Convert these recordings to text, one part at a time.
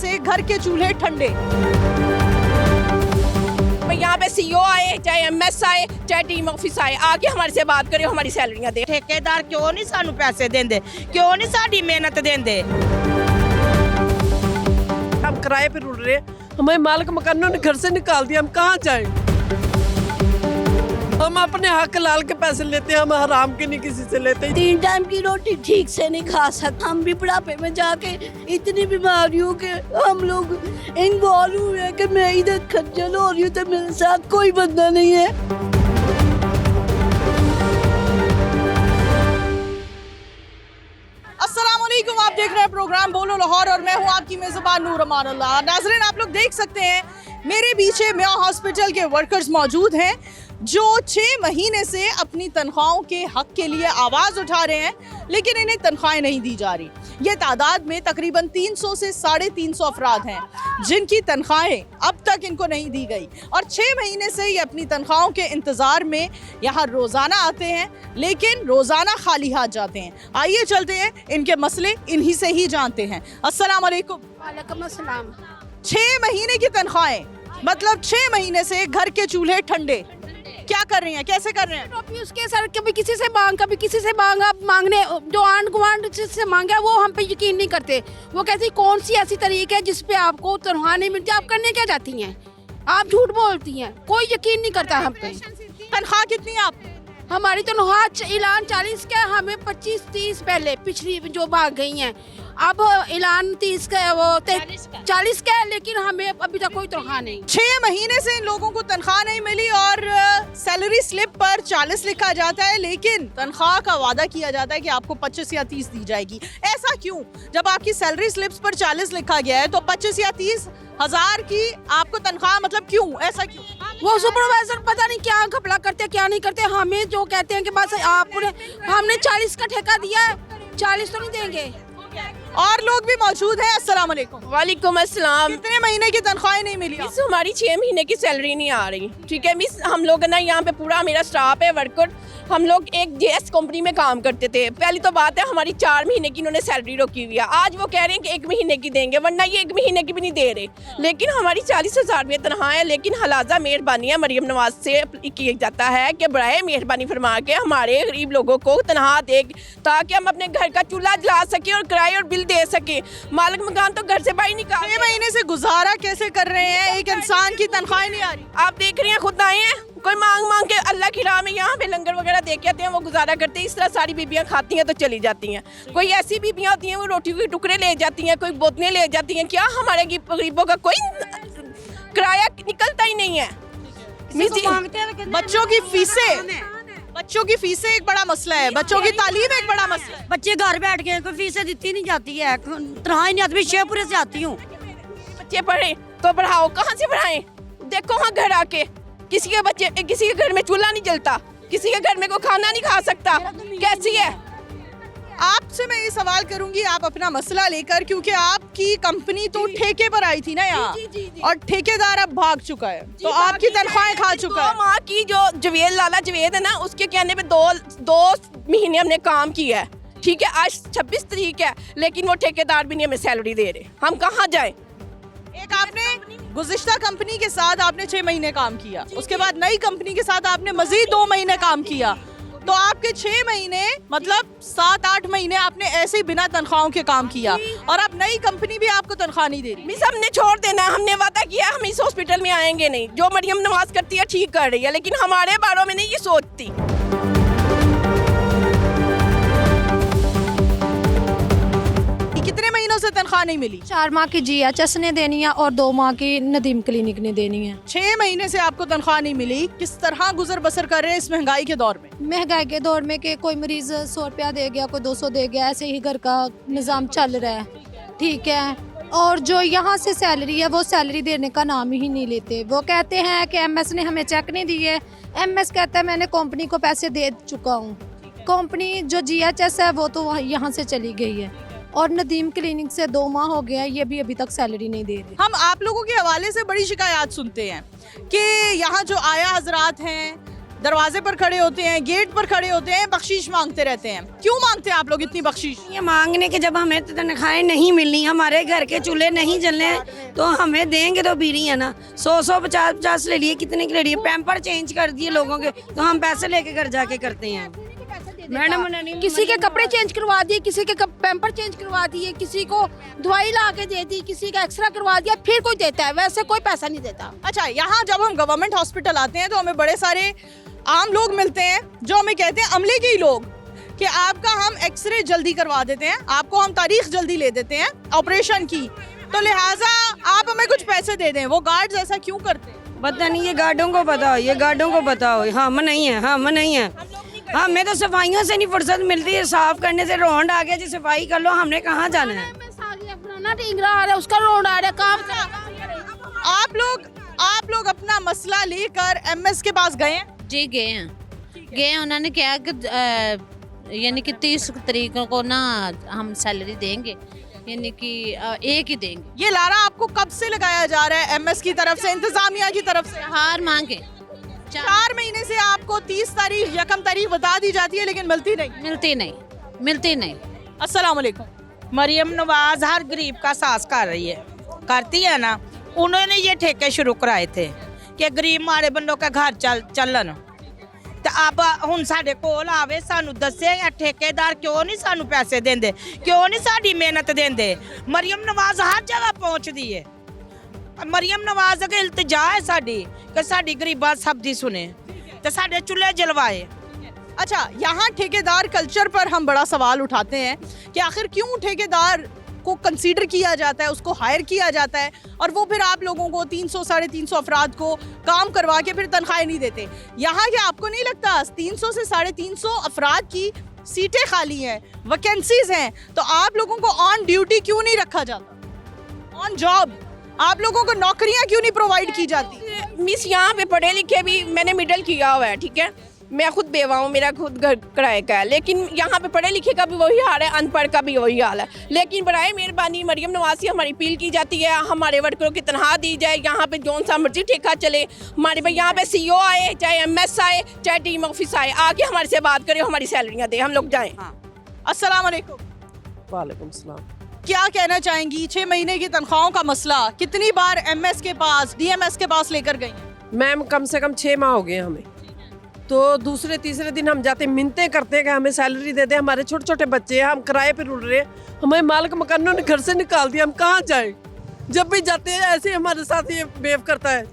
से घर के चूल्हे ठंडे। यहाँ पे सीईओ आए, चाहे एमएस आए, चाहे टीम ऑफिस आए, आके हमारे से बात करे, हमारी सैलरियां दे। ठेकेदार क्यों नहीं सानू पैसे देंदे, क्यों नहीं साडी मेहनत देंदे। हम किराए पे रुल रहे, हमें मालिक मकानों ने घर से निकाल दिया, हम कहाँ जाएं? हम अपने हक लाल के पैसे लेते हैं, हम हराम के नहीं किसी से लेते। 3 टाइम की रोटी ठीक से नहीं खा सकते। हम भी बुढ़ापे में जाके इतनी बीमारियों के हम लोग इन्वॉल्व हुए हैं कि मैं इधर खज्जल हो रही हूँ तो मेरे साथ कोई बंदा नहीं है। अस्सलामुअलैकुम, आप देख रहे हैं प्रोग्राम बोलो लाहौर और मैं हूं आपकी मेज़बान नूर अमान अल्लाह। नाज़रीन, आप लोग देख सकते हैं मेरे पीछे मियां हॉस्पिटल के वर्कर्स मौजूद हैं जो 6 महीने से अपनी तनख्वाहों के हक के लिए आवाज़ उठा रहे हैं, लेकिन इन्हें तनख्वाहें नहीं दी जा रही। ये तादाद में तकरीबन 300 से 350 अफराद हैं जिनकी तनख्वाहें अब तक इनको नहीं दी गई और 6 महीने से ये अपनी तनख्वाहों के इंतज़ार में यहाँ रोज़ाना आते हैं, लेकिन रोज़ाना खाली हाथ जाते हैं। आइए चलते हैं, इनके मसले इन्हीं से ही जानते हैं। अस्सलाम वालेकुम। वालेकुम अस्सलाम। 6 महीने की तनख्वाहें, मतलब 6 महीने से घर के चूल्हे ठंडे। क्या कर रही हैं, कैसे कर रहे हैं? टोपी उसके सर, कभी किसी से मांग, कभी किसी से मांग। अब मांगने जो आंड गुआंड से मांगा वो हम पे यकीन नहीं करते। वो कहती कौन सी ऐसी तरीके है जिस पे आपको तनख्वाह नहीं मिलती, आप करने क्या जाती हैं? आप झूठ बोलती हैं, कोई यकीन नहीं करता हम पे। तनख्वाह कितनी है आप? हमारी तनख्वाह ऐलान 40 का, हमें 25-30 पहले पिछली जो भाग गई हैं। अब ऐलान 30 का, वो 40 का है, लेकिन हमें अभी तक कोई तनख्वाह नहीं। 6 महीने से इन लोगों को तनख्वाह नहीं मिली और सैलरी स्लिप पर 40 लिखा जाता है, लेकिन तनख्वाह का वादा किया जाता है कि आपको 25 या 30 दी जाएगी। ऐसा क्यों? जब आपकी सैलरी स्लिप्स पर 40 लिखा गया है तो 25 या 30 हजार की आपको तनख्वाह, मतलब क्यों, ऐसा क्यों? वो सुपरवाइजर पता नहीं क्या घपला करते क्या नहीं करते। हमें जो कहते हैं कि बस आपने हमने 40 का ठेका दिया है, 40 तो नहीं देंगे। और लोग भी मौजूद हैं। अस्सलाम वालेकुम। वालेकुम अस्सलाम। कितने महीने की तनख्वाहें नहीं मिली? मिस, हमारी 6 महीने की सैलरी नहीं आ रही। ठीक है मिस, हम लोग ना यहाँ पे पूरा मेरा स्टाफ है, वर्कर, हम लोग एक जेएस कंपनी में काम करते थे। पहली तो बात है, हमारी 4 महीने की इन्होंने सैलरी रोकी हुई है। आज वो कह रहे हैं कि 1 महीने की देंगे, वरना ये 1 महीने की भी नहीं दे रहे। लेकिन हमारी 40,000 रुपये तनख्वाह है, लेकिन हलाजा मेहरबानी है मरियम नवाज से किया जाता है कि बराए मेहरबानी फरमा के हमारे गरीब लोगों को तनख्वाह दे, ताकि हम अपने घर का चूल्हा जला सकें और किराए और बिल दे सके। मालिक मकान तो घर से बाहर निकाल। 6 महीने से गुजारा कैसे कर रहे हैं? एक इंसान की तनख्वाह नहीं आ रही। आप देख रहे हैं, खुद आए हैं, कोई मांग मांग के अल्लाह की राह में यहाँ पे लंगर वगैरह दे के आते हैं, वो गुजारा करते हैं। इस तरह सारी बीबियाँ खाती हैं तो चली जाती हैं। कोई ऐसी बीबियाँ होती हैं वो रोटी के टुकड़े ले जाती हैं, कोई बोतलें ले जाती हैं। क्या हमारे गरीबों का कोई किराया निकलता ही नहीं है? बच्चों की फीसें एक बड़ा मसला है, बच्चों की तालीम एक बड़ा मसला है। बच्चे घर बैठ के कोई फीसें देती नहीं जाती है, तनख्वाह नहीं आती। शेखपुरे से आती हूँ। बच्चे पढ़े तो पढ़ाओ, कहाँ से पढ़ाएं? देखो हाँ, घर आके किसी के बच्चे, किसी के घर में चूल्हा नहीं जलता, किसी के घर में कोई खाना नहीं खा सकता। कैसी है? आपसे मैं ये सवाल करूंगी, आप अपना मसला लेकर, क्योंकि आपकी कंपनी तो ठेके पर आई थी ना यहाँ, और ठेकेदार अब भाग चुका है, तो आपकी तनख्वाहें खा चुका है। माँ की जो जवेद, लाला जवेद है ना, उसके कहने पे 2 महीने हमने काम किया है। ठीक है, आज 26 तारीख है, लेकिन वो ठेकेदार भी नहीं हमें सैलरी दे रहे। हम कहाँ जाए? एक आपने गुज़िश्ता कंपनी के साथ आपने 6 महीने काम किया, उसके बाद नई कंपनी के साथ आपने मजीद 2 महीने काम किया, तो आपके 6 महीने मतलब 7-8 महीने आपने ऐसे ही बिना तनख्वाहों के काम किया, और अब नई कंपनी भी आपको तनख्वाह नहीं दे रही। मिस, हमने छोड़ देना, हमने वादा किया हम इस हॉस्पिटल में आएंगे नहीं। जो मरियम नवाज करती है ठीक कर रही है, लेकिन हमारे बारे में नहीं ये सोचती। कितने महीनों से तनख्वाह नहीं मिली? 4 माह की जीएचएस ने देनी है और 2 माह की नदीम क्लिनिक ने देनी है। 6 महीने से आपको तनख्वाह नहीं मिली, किस तरह गुजर बसर कर रहे हैं इस महंगाई के दौर में? महंगाई के दौर में कि कोई मरीज 100 रुपया दे गया, कोई 200 दे गया, ऐसे ही घर का निज़ाम चल रहा है। ठीक है, और जो यहाँ से सैलरी है वो सैलरी देने का नाम ही नहीं लेते। वो कहते हैं कि एमएस ने हमें चेक नहीं दिए। एमएस कहता है मैंने कंपनी को पैसे दे चुका हूँ। कंपनी जो जीएचएस है वो तो यहाँ से चली गई है, और नदीम क्लिनिक से 2 माह हो गया, ये भी अभी तक सैलरी नहीं दे रही। हम आप लोगों के हवाले से बड़ी शिकायत सुनते हैं कि यहाँ जो आया हजरात हैं दरवाजे पर खड़े होते हैं, गेट पर खड़े होते हैं, बख्शीश मांगते रहते हैं। क्यों मांगते हैं आप लोग इतनी बख्शीश? ये मांगने के जब हमें तनख्वाहें नहीं मिलनी, हमारे घर के चूल्हे नहीं जलने हैं, तो हमें देंगे तो बीड़ी है ना। 100 50 ले लिए, कितने के ले लिए, पैम्पर चेंज कर दिए लोगों के, तो हम पैसे लेके घर जाके करते हैं। मैडम किसी के कपड़े चेंज करवा दिए, किसी के पैम्पर चेंज करवा दिए, किसी को दवाई ला के दे दी, किसी का एक्सरा करवा दिया, फिर कोई देता है, वैसे कोई पैसा नहीं देता। अच्छा, यहाँ जब हम गवर्नमेंट हॉस्पिटल आते हैं तो हमें बड़े सारे आम लोग मिलते हैं जो हमें कहते हैं, अमले के ही लोग, कि आपका हम एक्सरे जल्दी करवा देते हैं, आपको हम तारीख जल्दी ले देते हैं ऑपरेशन की, तो लिहाजा आप हमें कुछ पैसे दे दें। वो गार्ड्स ऐसा क्यों करते हैं? पता नहीं, ये गार्डों को बताओ, ये गार्डों को बताओ। हम नहीं है, हम नहीं है। हमें तो सफाइयों से नहीं फुर्सत मिलती है, साफ करने से रोंड आ गया जी, सफाई कर लो, हमने कहाँ जाना है? उसका रोड आ रहा है, काम आप लोग अपना मसला लेकर एमएस के पास गए हैं? जी गए हैं। उन्होंने कहा कि यानी कि 30 तारीख को ना हम सैलरी देंगे, यानी कि एक ही देंगे। ये लारा आपको कब से लगाया जा रहा है एमएस की तरफ से, इंतजामिया की तरफ से? हार मांगे 4 महीने से आपको 30 तारीख, 1 तारीख बता दी जाती है, लेकिन मिलती नहीं। अस्सलाम वालेकुम। मरियम नवाज हर गरीब का सास कर रही है, करती है ना। उन्होंने ये ठेके शुरू कराए थे कि गरीब माड़े बंदों का घर चलन, तो अब हुन साडे कोल आवे, सानू दसे ठेकेदार क्यों नहीं सानू पैसे देंदे, क्यों नहीं साडी मेहनत देंदे। मरियम नवाज हर जगह पहुंचदी है। मरियम नवाज अगे इल्तिजा है साडी कि साडी गरीबा सब दी सुने, तो साडे चूल्हे जलवाए। अच्छा, यहाँ ठेकेदार कल्चर पर हम बड़ा सवाल उठाते हैं कि आखिर क्यों ठेकेदार को कंसीडर किया जाता है, उसको हायर किया जाता है, और वो फिर आप लोगों को 300 साढ़े 300 अफराद को काम करवा के फिर तनख्वाहें नहीं देते। यहाँ क्या आपको नहीं लगता 300 से 350 अफराद की सीटें खाली हैं, वैकेंसीज हैं, तो आप लोगों को ऑन ड्यूटी क्यों नहीं रखा जाता, ऑन जॉब आप लोगों को नौकरियां क्यों नहीं प्रोवाइड की जाती? मिस यहाँ पे पढ़े लिखे भी मैंने मिडिल किया हुआ है, ठीक है, मैं खुद बेवा हूँ, मेरा खुद घर किराए का है, लेकिन यहाँ पे पढ़े लिखे का भी वही हाल है, अनपढ़ का भी वही हाल है। लेकिन बराए मेहरबानी मरियम नवाज से हमारी अपील की जाती है, हमारे वर्करों की तनख्वाह दी जाए, यहाँ पे जौन सा मर्जी ठेका चले, हमारे भाई यहाँ पे CEO आए, चाहे MS आए, चाहे टीम ऑफिस आए, आके हमारे से बात करे, हमारी सैलरियाँ दे, हम लोग जाएँ। अस्सलाम वालेकुम। वालेकुम सलाम। क्या कहना चाहेंगी 6 महीने की तनख्वाहों का मसला कितनी बार MS के पास, DMS के पास लेकर गई हैं? मैम कम से कम 6 माह हो गए हमें, तो दूसरे तीसरे दिन हम जाते मिन्नतें करते हैं कि हमें सैलरी दे दे, हमारे छोटे छोटे बच्चे हैं, हम किराए पे रुल रहे हैं, हमें मालिक मकानों ने घर से निकाल दिया, हम कहाँ जाएं? जब भी जाते हैं ऐसे हमारे साथ ये बेव करता है।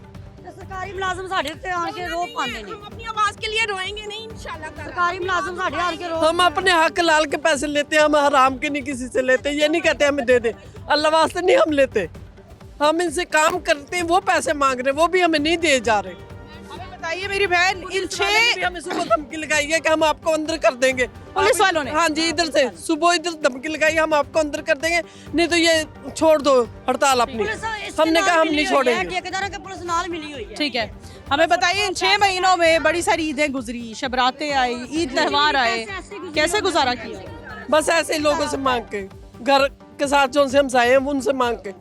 सरकारी मुलाजिम साढ़े उत्ते आके रो पाते नहीं, हम अपनी आवाज़ के लिए रोएंगे नहीं इंशाल्लाह। सरकारी मुलाजिम साढ़े आके रो। हम अपने हक लाल के पैसे लेते हैं, हम हराम के नहीं किसी से लेते, ये नहीं कहते हमें दे दे, अल्लाह वास्ते नहीं हम लेते, हम इनसे काम करते हैं, वो पैसे मांग रहे, वो भी हमें नहीं दिए जा रहे। बताइए मेरी बहन, इन 6 हमें सुबह धमकी लगाई है कि हम आपको अंदर कर देंगे, पुलिस वालों ने? हाँ जी, इधर से सुबह इधर धमकी लगाई, हम आपको अंदर कर देंगे, नहीं तो ये छोड़ दो हड़ताल अपनी। हमने कहा हम नहीं छोड़ेंगे। ठेकेदारों के पुलिस नाल मिली हुई है। ठीक है, हमें बताइए इन 6 महीनों में बड़ी सारी ईदें गुजरी, शबरातें आई, ईद त्यौहार आए, कैसे गुजारा किया? बस ऐसे ही लोगों से मांग के, घर के साथ जो से हम आए हैं उनसे मांग के,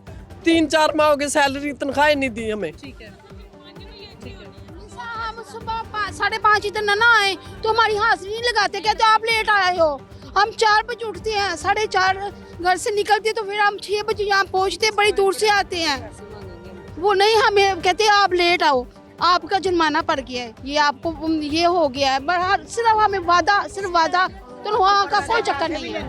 3-4 माह हो गए सैलरी तनख्वाह नहीं दी हमें। ठीक है, हम सुबह 5:30 इधर ना आए तो हमारी हाजिरी नहीं लगाते, कहते आप लेट आए हो। हम 4 बजे उठते हैं, 4:30 घर से निकलते तो फिर हम 6 बजे यहाँ पहुँचते, बड़ी दूर से आते हैं, वो नहीं हमें कहते आप लेट आओ, आपका जुर्माना पड़ गया है, ये आपको ये हो गया है, बट सिर्फ हमें सिर्फ वादा, तो वहाँ का कोई चक्कर नहीं है।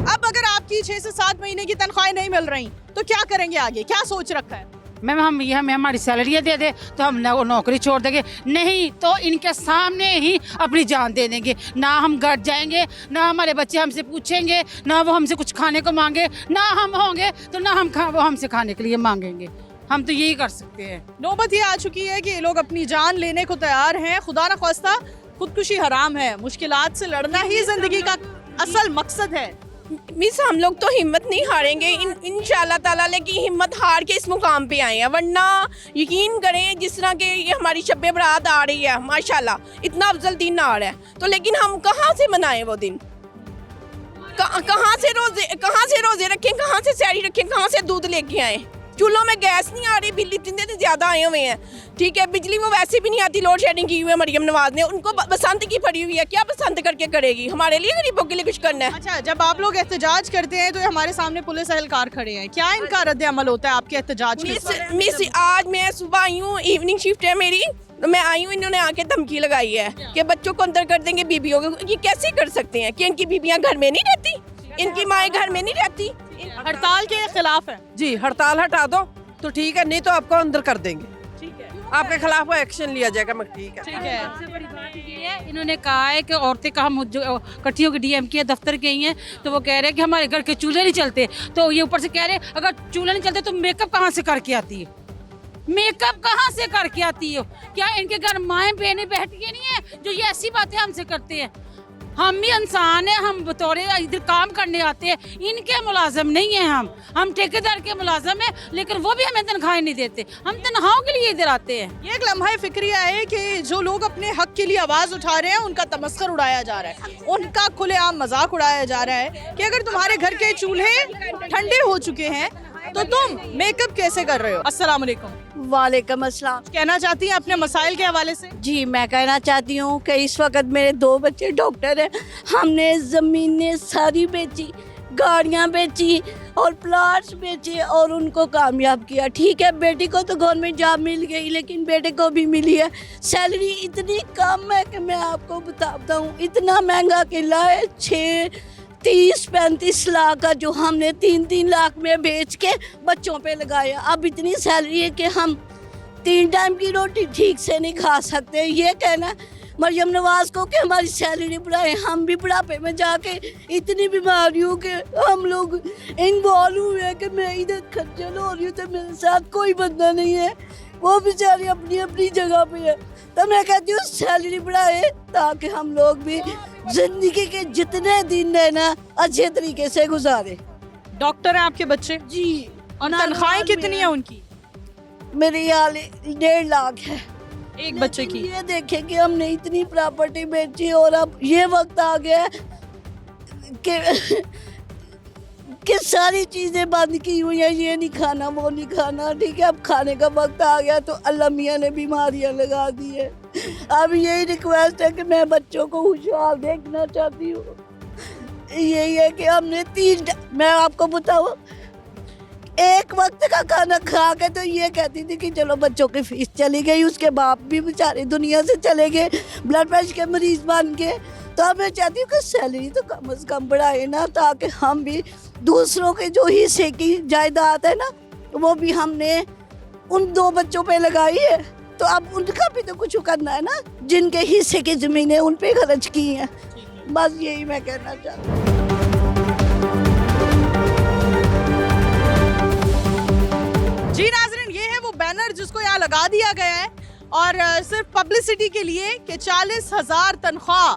अब अगर आपकी 6 से 7 महीने की तनख्वाहें नहीं मिल रही तो क्या करेंगे आगे, क्या सोच रखा है? मैम हम ये हमें हमारी सैलरी दे दे तो हम ना वो नौकरी छोड़ देंगे, नहीं तो इनके सामने ही अपनी जान दे देंगे, ना हम घर जाएंगे, ना हमारे बच्चे हमसे पूछेंगे, ना वो हमसे कुछ खाने को मांगे, ना हम होंगे तो ना वो हमसे खाने के लिए मांगेंगे, हम तो यही कर सकते हैं। नौबत ये आ चुकी है कि ये लोग अपनी जान लेने को तैयार हैं। खुदा न ख्वास्ता खुदकुशी हराम है, मुश्किलात से लड़ना ही जिंदगी का असल मकसद है। मिस हम लोग तो हिम्मत नहीं हारेंगे इंशाल्लाह ताला, लेकिन हिम्मत हार के इस मुकाम पे आए हैं, वरना यकीन करें जिस तरह के ये हमारी शब बरात आ रही है माशाल्लाह, इतना अफजल दिन आ रहा है, तो लेकिन हम कहाँ से मनाएं वो दिन, कहाँ से रोजे रखें, कहाँ से सैरी रखें, कहाँ से दूध लेके आए? चूल्हों में गैस नहीं आ रही, बिल इतने ज़्यादा आए हुए हैं, ठीक है। बिजली वो वैसे भी नहीं आती, लोड शेडिंग की हुई है मरियम नवाज ने, उनको बसंत की पड़ी हुई है, क्या बसंत करके करेगी? हमारे लिए गरीबों के लिए कुछ करना है। अच्छा, जब आप लोग एहतजाज करते हैं तो हमारे सामने पुलिस एहलकार खड़े हैं, क्या इनका रद्द अमल होता है आपके एहतजाज के? मिस आज मैं सुबह आई हूँ, इवनिंग शिफ्ट है मेरी, तो मैं आई हूँ, इन्होंने आके धमकी लगाई है कि बच्चों को अंदर कर देंगे, बीबियों को। ये कैसे कर सकते हैं कि इनकी बीबियाँ घर में नहीं रहती, इनकी माएँ घर में नहीं रहती? हड़ताल के खिलाफ है जी, हड़ताल हटा दो तो ठीक है, नहीं तो आपको अंदर कर देंगे, आपके खिलाफ एक्शन लिया जाएगा। मैं ठीक है, ठीक है। सबसे बड़ी बात ये है, इन्होंने कहा है कि औरतें का हम कट्टियों के डीएम की दफ्तर गई हैं, तो वो कह रहे हैं कि हमारे घर के चूल्हे नहीं चलते, तो ये ऊपर से कह रहे हैं अगर चूल्हे नहीं चलते तो मेकअप कहाँ से करके आती है? मेकअप कहाँ से करके आती हो? क्या इनके घर माएँ बहनें बैठती नहीं है जो ये ऐसी बातें हमसे करते हैं? हम भी इंसान हैं, हम बतौर इधर काम करने आते हैं, इनके मुलाजम नहीं हैं, हम ठेकेदार के मुलाजम हैं, लेकिन वो भी हमें तनख्वाहें नहीं देते, हम तनख्वाहों के लिए इधर आते हैं। ये एक लम्हा फिक्रिया है कि जो लोग अपने हक के लिए आवाज उठा रहे हैं उनका तमस्कर उड़ाया जा रहा है, उनका खुलेआम मजाक उड़ाया जा रहा है कि अगर तुम्हारे घर के चूल्हे ठंडे हो चुके हैं तो तुम मेकअप कैसे कर रहे हो? अस्सलाम वालेकुम। वालेकुम अस्सलाम। कहना चाहती हैं अपने मसाइल के हवाले से? जी, मैं कहना चाहती हूँ कि इस वक्त मेरे 2 बच्चे डॉक्टर हैं, हमने ज़मीनें सारी बेची, गाड़ियाँ बेची और प्लाट्स बेचे और उनको कामयाब किया। ठीक है, बेटी को तो गवर्नमेंट जॉब मिल गई, लेकिन बेटे को भी मिली है। सैलरी इतनी कम है कि मैं आपको बताता हूँ, इतना महंगा किला है, 30-35 लाख का, जो हमने 3-3 लाख में बेच के बच्चों पे लगाया। अब इतनी सैलरी है कि हम 3 टाइम की रोटी ठीक से नहीं खा सकते। ये कहना मरियम नवाज को कि हमारी सैलरी बढ़ाए, हम भी बुढ़ापे में जाके इतनी बीमारियों के हम लोग इन्वॉल्व हुए हैं कि मैं इधर खज्जल हो रही हूँ, तो मेरे साथ कोई बंदा नहीं है, वो बेचारी अपनी अपनी जगह पे है। तो मैं कहती हूँ सैलरी बढ़ाए ताकि हम लोग भी जिंदगी के जितने दिन है ना अच्छे तरीके से गुजारे। डॉक्टर हैं आपके बच्चे? जी। और तनख्वाहें कितनी है उनकी? मेरे यहाँ 1.5 लाख है एक बच्चे की। ये देखें कि हमने इतनी प्रॉपर्टी बेची और अब ये वक्त आ गया है कि सारी चीज़ें बंद की हुई हैं, ये नहीं खाना वो नहीं खाना, ठीक है। अब खाने का वक्त आ गया तो अल्लाह मियाँ ने बीमारियाँ लगा दी है। अब यही रिक्वेस्ट है कि मैं बच्चों को खुशहाल देखना चाहती हूँ। यही है कि हमने मैं आपको बताऊँ, एक वक्त का खाना खा के तो ये कहती थी कि चलो बच्चों की फीस चली गई, उसके बाप भी बेचारे दुनिया से चले गए, ब्लड प्रेशर के मरीज बन गए। तो अब मैं चाहती हूँ कि सैलरी तो कम से कम बढ़ाए ना, ताकि हम भी दूसरों के जो हिस्से की जायदाद है ना, वो भी हमने उन 2 बच्चों पे लगाई है, तो अब उनका भी तो कुछ करना है ना, जिनके हिस्से की ज़मीनें उन पे खर्च की हैं। बस यही मैं कहना चाहती हूँ। जी नाज़रीन, ये है वो बैनर जिसको यहाँ लगा दिया गया है और सिर्फ पब्लिसिटी के लिए कि 40,000 तनख्वाह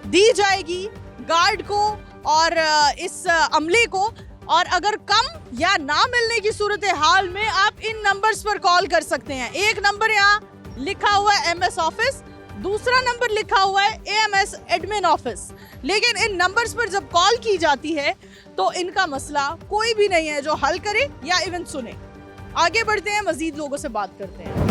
दी जाएगी गार्ड को और इस अमले को, और अगर कम या ना मिलने की सूरत हाल में आप इन नंबर्स पर कॉल कर सकते हैं। एक नंबर यहाँ लिखा हुआ है MS ऑफिस, दूसरा नंबर लिखा हुआ है AMS एडमिन ऑफिस। लेकिन इन नंबर्स पर जब कॉल की जाती है तो इनका मसला कोई भी नहीं है जो हल करे या इवन सुने। आगे बढ़ते हैं, मजीद लोगों से बात करते हैं।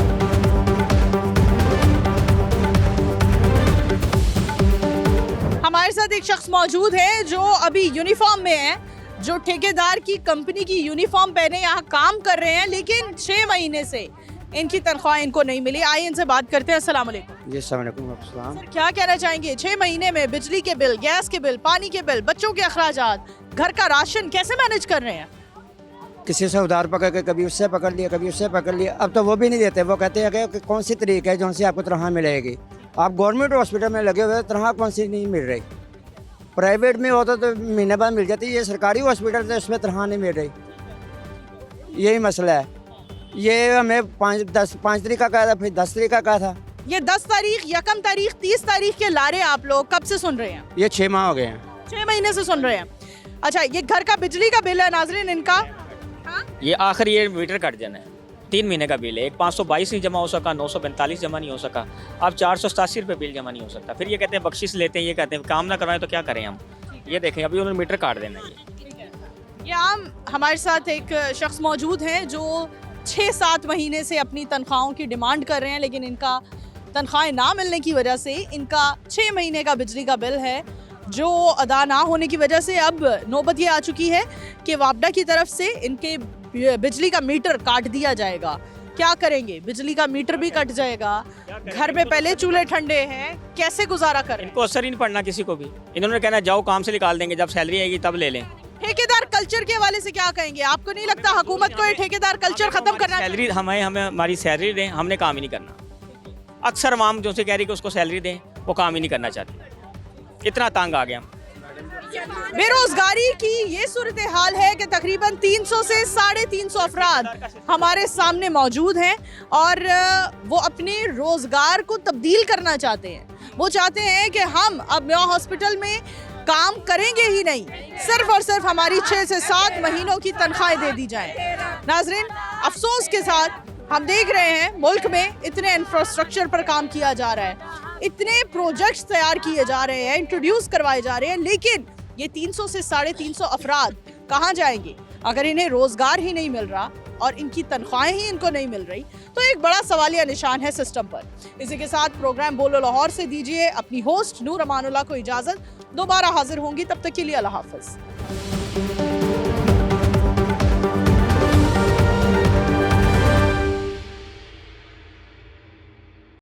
हमारे साथ एक शख्स मौजूद है जो अभी यूनिफॉर्म में है, जो ठेकेदार की कंपनी की यूनिफॉर्म पहने यहाँ काम कर रहे हैं, लेकिन 6 महीने से इनकी तनख्वाह इनको नहीं मिली। आइए इनसे बात करते हैं। अस्सलाम वालेकुम। जी अस्सलाम वालेकुम। अस्सलाम। सर, क्या कहना चाहेंगे, 6 महीने में बिजली के बिल, गैस के बिल, पानी के बिल, बच्चों के अखराजात, घर का राशन कैसे मैनेज कर रहे हैं? किसी से उधार पकड़ के कभी उससे पकड़ लिया, कभी उससे पकड़ लिया, अब तो वो भी नहीं देते। वो कहते हैं कि कौन सी तरीक है जो से आपको तनख्वाह मिलेगी। आप गवर्नमेंट हॉस्पिटल में लगे हुए तनख्वाह कौन सी नहीं मिल रही, प्राइवेट में होता तो महीने बाद मिल जाती, ये सरकारी हॉस्पिटल तो इसमें तनख्वाह नहीं मिल रही। यही मसला है। ये हमें 5 तारीख का कहा था, फिर 10 तारीख का कहा था। ये 10 तारीख, 1 तारीख, 30 तारीख के लारे आप लोग कब से सुन रहे हैं? ये 6 माह हो गए हैं। 6 महीने से सुन रहे हैं। अच्छा, ये घर का बिजली का बिल है नाजरीन इनका, ये आखिर ये मीटर कट जाना है, 3 महीने का बिल है। एक 522 नहीं जमा हो सका, 945 जमा नहीं हो सका, अब 487 रुपये बिल जमा नहीं हो सकता। फिर ये कहते हैं बख्शिश लेते हैं, ये कहते हैं काम ना करवाएं तो क्या करें हम। ये देखें अभी उन्होंने मीटर काट देना है। यहाँ हमारे साथ एक शख्स मौजूद हैं जो 6-7 महीने से अपनी तनख्वाहों की डिमांड कर रहे हैं, लेकिन इनका तनख्वाहें ना मिलने की वजह से इनका 6 महीने का बिजली का बिल है जो अदा ना होने की वजह से अब नौबत ये आ चुकी है कि वापडा की तरफ से इनके बिजली का मीटर काट दिया जाएगा। क्या करेंगे? बिजली का मीटर भी कट जाएगा, घर में पहले चूल्हे ठंडे हैं, कैसे गुजारा करें? इनको असर ही नहीं पड़ना किसी को भी। इन्होंने कहना जाओ काम से निकाल देंगे, जब सैलरी आएगी तब ले लें। ठेकेदार कल्चर के हवाले से क्या कहेंगे? आपको नहीं लगता हुकूमत को ये ठेकेदार कल्चर खत्म करना चाहिए? सैलरी हमें हमारी सैलरी दें, हमने काम ही नहीं करना। अक्सर आवाम जो से कह रही कि उसको सैलरी दें, वो काम ही नहीं करना चाहती। इतना तंग आ गया। बेरोजगारी की ये सूरत हाल है कि तकरीबन 300 से 350 अफराद हमारे सामने मौजूद हैं और वो अपने रोजगार को तब्दील करना चाहते हैं। वो चाहते हैं कि हम अब मेवा हॉस्पिटल में काम करेंगे ही नहीं, सिर्फ और सिर्फ हमारी 6 से 7 महीनों की तनख्वाहें दे दी जाएं। नाजरीन, अफसोस के साथ हम देख रहे हैं मुल्क में इतने इंफ्रास्ट्रक्चर पर काम किया जा रहा है, इतने प्रोजेक्ट्स तैयार किए जा रहे हैं, इंट्रोड्यूस करवाए जा रहे हैं, लेकिन ये 300 से 350 अफराद कहाँ जाएंगे अगर इन्हें रोजगार ही नहीं मिल रहा और इनकी तनख्वाहें ही इनको नहीं मिल रही? तो एक बड़ा सवालिया निशान है सिस्टम पर। इसी के साथ प्रोग्राम बोलो लाहौर से दीजिए अपनी होस्ट नूर अमानुल्लाह को इजाजत। दोबारा हाजिर होंगी, तब तक के लिए अल्लाह हाफिज।